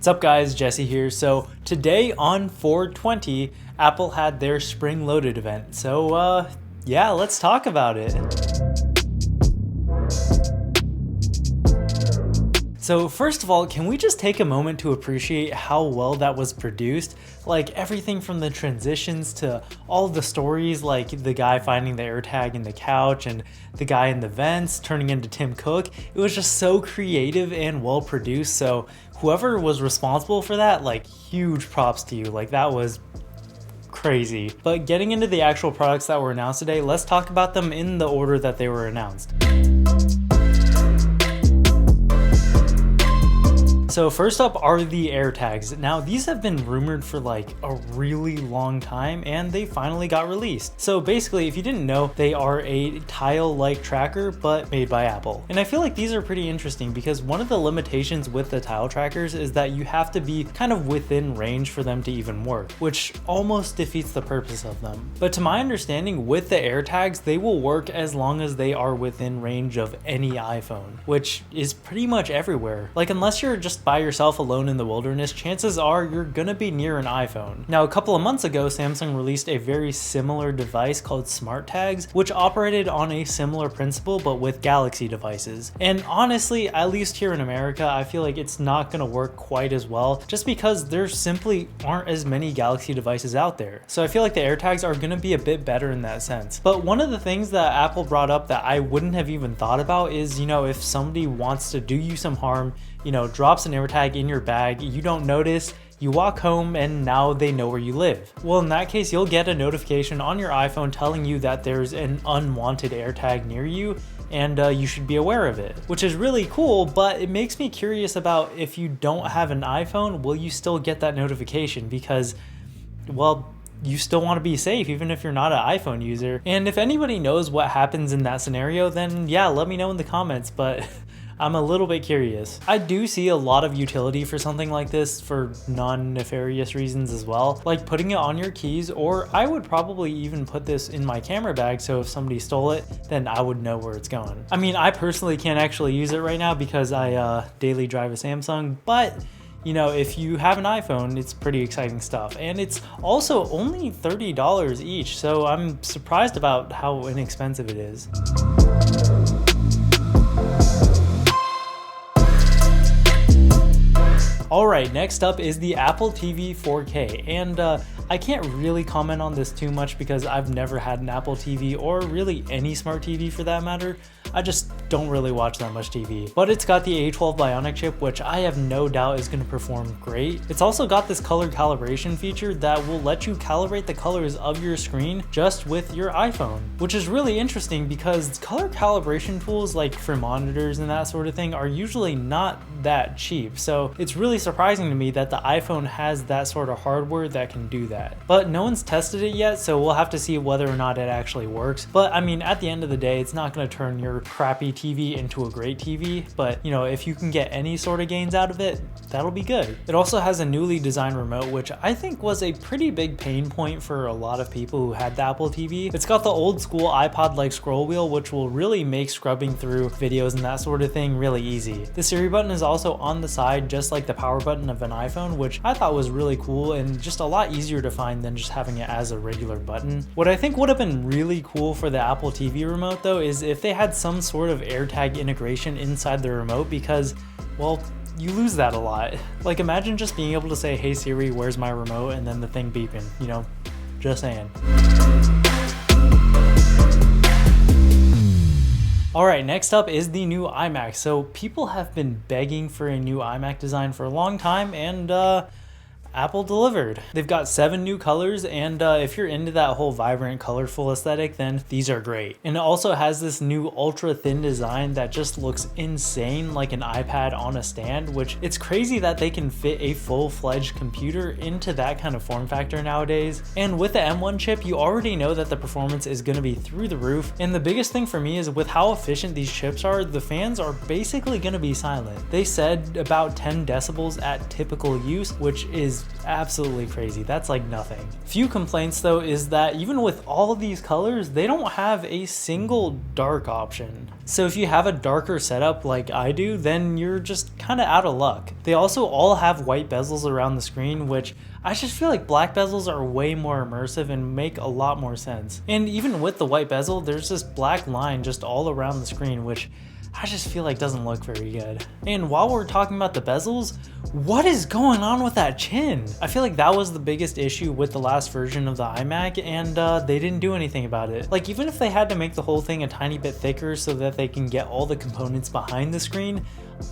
What's up guys, Jesse here. So today on 420, Apple had their spring loaded event. So yeah, let's talk about it. So first of all, can we just take a moment to appreciate how well that was produced? Like everything from the transitions to all the stories, like the guy finding the AirTag in the couch and the guy in the vents turning into Tim Cook. It was just so creative and well produced. So whoever was responsible for that, like huge props to you. Like that was crazy. But getting into the actual products that were announced today, let's talk about them in the order that they were announced. So first up are the AirTags. Now these have been rumored for like a really long time and they finally got released. So basically, if you didn't know, they are a tile-like tracker but made by Apple. And I feel like these are pretty interesting because one of the limitations with the tile trackers is that you have to be kind of within range for them to even work, which almost defeats the purpose of them. But to my understanding, with the AirTags, they will work as long as they are within range of any iPhone, which is pretty much everywhere. Like unless you're just by yourself alone in the wilderness, chances are you're gonna be near an iPhone. Now, a couple of months ago, Samsung released a very similar device called Smart Tags, which operated on a similar principle but with Galaxy devices. And honestly, at least here in America, I feel like it's not gonna work quite as well just because there simply aren't as many Galaxy devices out there. So I feel like the AirTags are gonna be a bit better in that sense. But one of the things that Apple brought up that I wouldn't have even thought about is, if somebody wants to do you some harm, drops an AirTag in your bag, you don't notice, you walk home and now they know where you live. Well, in that case, you'll get a notification on your iPhone telling you that there's an unwanted AirTag near you and you should be aware of it, which is really cool, but it makes me curious about if you don't have an iPhone, will you still get that notification? Because, well, you still want to be safe even if you're not an iPhone user. And if anybody knows what happens in that scenario, then yeah, let me know in the comments, but I'm a little bit curious. I do see a lot of utility for something like this for non-nefarious reasons as well, like putting it on your keys, or I would probably even put this in my camera bag so if somebody stole it, then I would know where it's going. I mean, I personally can't actually use it right now because I daily drive a Samsung, but if you have an iPhone, it's pretty exciting stuff. And it's also only $30 each, so I'm surprised about how inexpensive it is. Alright, next up is the Apple TV 4K, and I can't really comment on this too much because I've never had an Apple TV or really any smart TV for that matter. I just don't really watch that much TV. But it's got the A12 Bionic chip, which I have no doubt is going to perform great. It's also got this color calibration feature that will let you calibrate the colors of your screen just with your iPhone, which is really interesting because color calibration tools like for monitors and that sort of thing are usually not that cheap. So it's really surprising to me that the iPhone has that sort of hardware that can do that. But no one's tested it yet, so we'll have to see whether or not it actually works. But I mean, at the end of the day, it's not going to turn your crappy TV into a great TV, but if you can get any sort of gains out of it, that'll be good. It also has a newly designed remote, which I think was a pretty big pain point for a lot of people who had the Apple TV. It's got the old school iPod-like scroll wheel, which will really make scrubbing through videos and that sort of thing really easy. The Siri button is also on the side, just like the power button of an iPhone, which I thought was really cool and just a lot easier to find than just having it as a regular button. What I think would have been really cool for the Apple TV remote though is if they had some sort of AirTag integration inside the remote, because, well, you lose that a lot. Like imagine just being able to say, "Hey Siri, where's my remote?" and then the thing beeping, just saying. Alright, next up is the new iMac. So people have been begging for a new iMac design for a long time, and Apple delivered. They've got 7 new colors, and if you're into that whole vibrant, colorful aesthetic, then these are great. And it also has this new ultra thin design that just looks insane, like an iPad on a stand, which it's crazy that they can fit a full-fledged computer into that kind of form factor nowadays. And with the M1 chip, you already know that the performance is going to be through the roof. And the biggest thing for me is with how efficient these chips are, the fans are basically going to be silent. They said about 10 decibels at typical use, which is is absolutely crazy. That's like nothing. Few complaints though is that even with all of these colors, they don't have a single dark option. So if you have a darker setup like I do, then you're just kind of out of luck. They also all have white bezels around the screen, which I just feel like black bezels are way more immersive and make a lot more sense. And even with the white bezel, there's this black line just all around the screen, which I just feel like doesn't look very good. And while we're talking about the bezels, what is going on with that chin? I feel like that was the biggest issue with the last version of the iMac, and they didn't do anything about it. Like, even if they had to make the whole thing a tiny bit thicker so that they can get all the components behind the screen,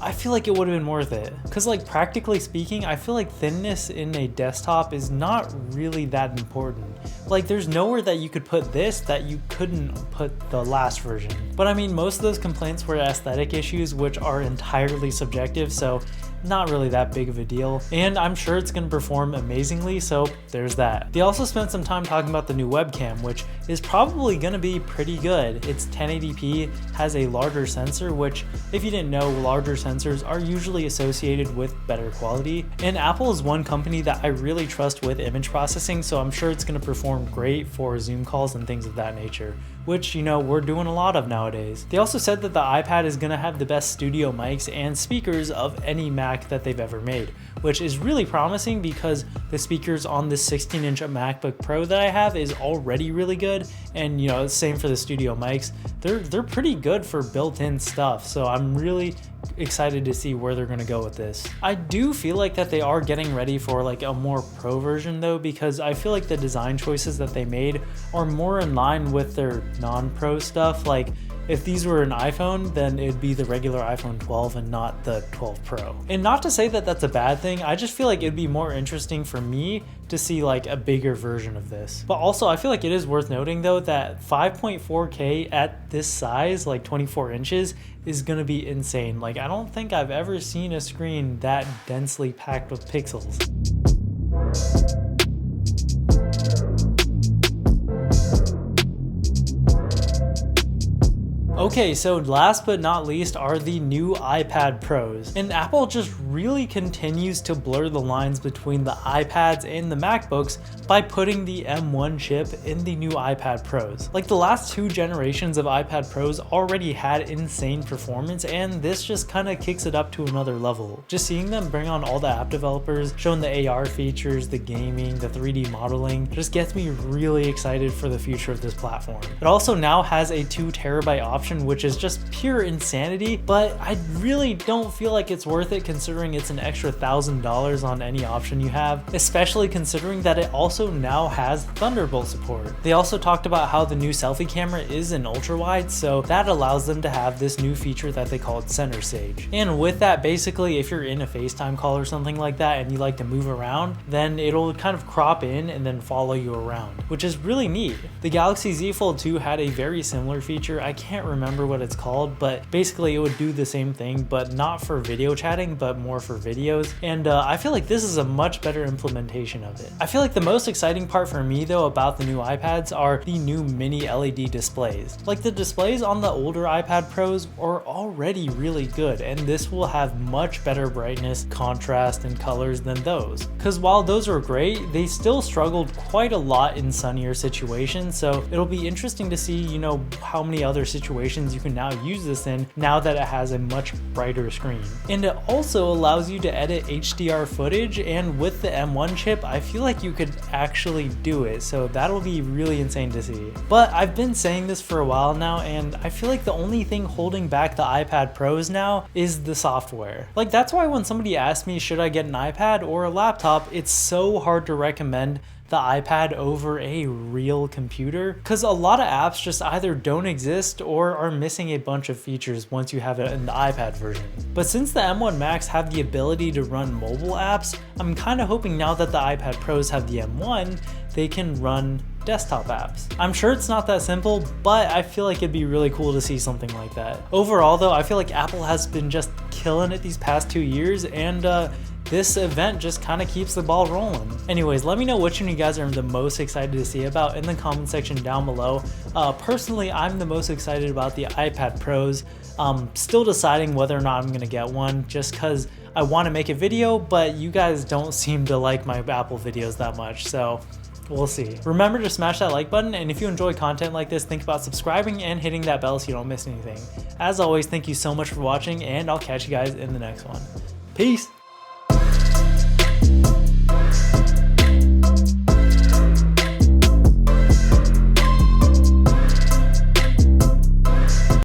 I feel like it would have been worth it. Cause like practically speaking, I feel like thinness in a desktop is not really that important. Like there's nowhere that you could put this that you couldn't put the last version. But I mean, most of those complaints were aesthetic issues, which are entirely subjective, so not really that big of a deal. And I'm sure it's gonna perform amazingly, so there's that. They also spent some time talking about the new webcam, which is probably gonna be pretty good. It's 1080p, has a larger sensor, which if you didn't know, larger sensors are usually associated with better quality. And Apple is one company that I really trust with image processing, so I'm sure it's gonna perform great for Zoom calls and things of that nature, which, you know, we're doing a lot of nowadays. They also said that the iPad is gonna have the best studio mics and speakers of any Mac that they've ever made, which is really promising because the speakers on this 16-inch MacBook Pro that I have is already really good, and you know, same for the studio mics. They're pretty good for built-in stuff, so I'm really excited to see where they're going to go with this. I do feel like that they are getting ready for like a more pro version though, because I feel like the design choices that they made are more in line with their non-pro stuff. Like if these were an iPhone, then it'd be the regular iPhone 12 and not the 12 Pro. And not to say that that's a bad thing, I just feel like it'd be more interesting for me to see like a bigger version of this. But also I feel like it is worth noting though that 5.4K at this size, like 24 inches, is gonna be insane. Like I don't think I've ever seen a screen that densely packed with pixels. Okay, so last but not least are the new iPad Pros. And Apple just really continues to blur the lines between the iPads and the MacBooks by putting the M1 chip in the new iPad Pros. Like the last two generations of iPad Pros already had insane performance, and this just kind of kicks it up to another level. Just seeing them bring on all the app developers, showing the AR features, the gaming, the 3D modeling, just gets me really excited for the future of this platform. It also now has a 2 terabyte option, which is just pure insanity, but I really don't feel like it's worth it considering it's an extra $1,000 on any option you have, especially considering that it also now has Thunderbolt support. They also talked about how the new selfie camera is an ultra wide, so that allows them to have this new feature that they called Center Stage. And with that, basically if you're in a FaceTime call or something like that and you like to move around, then it'll kind of crop in and then follow you around, which is really neat. The Galaxy Z Fold 2 had a very similar feature. I can't remember what it's called, but basically it would do the same thing, but not for video chatting, but more for videos. And I feel like this is a much better implementation of it. I feel like the most exciting part for me though about the new iPads are the new mini LED displays. Like the displays on the older iPad Pros are already really good, and this will have much better brightness, contrast, and colors than those. Because while those are great, they still struggled quite a lot in sunnier situations, so it'll be interesting to see, you know, how many other situations you can now use this in now that it has a much brighter screen. And it also allows you to edit HDR footage, and with the M1 chip, I feel like you could actually do it, so that'll be really insane to see. But I've been saying this for a while now, and I feel like the only thing holding back the iPad Pros now is the software. Like that's why when somebody asks me should I get an iPad or a laptop, it's so hard to recommend the iPad over a real computer, because a lot of apps just either don't exist or are missing a bunch of features once you have it in the iPad version. But since the M1 Max have the ability to run mobile apps, I'm kind of hoping now that the iPad Pros have the M1, they can run desktop apps. I'm sure it's not that simple, but I feel like it'd be really cool to see something like that. Overall though, I feel like Apple has been just killing it these past 2 years, and this event just kind of keeps the ball rolling. Anyways, let me know which one you guys are the most excited to see about in the comment section down below. Personally, I'm the most excited about the iPad Pros. Still deciding whether or not I'm gonna get one, just because I want to make a video, but you guys don't seem to like my Apple videos that much, so we'll see. Remember to smash that like button, and if you enjoy content like this, think about subscribing and hitting that bell so you don't miss anything. As always, thank you so much for watching, and I'll catch you guys in the next one. Peace!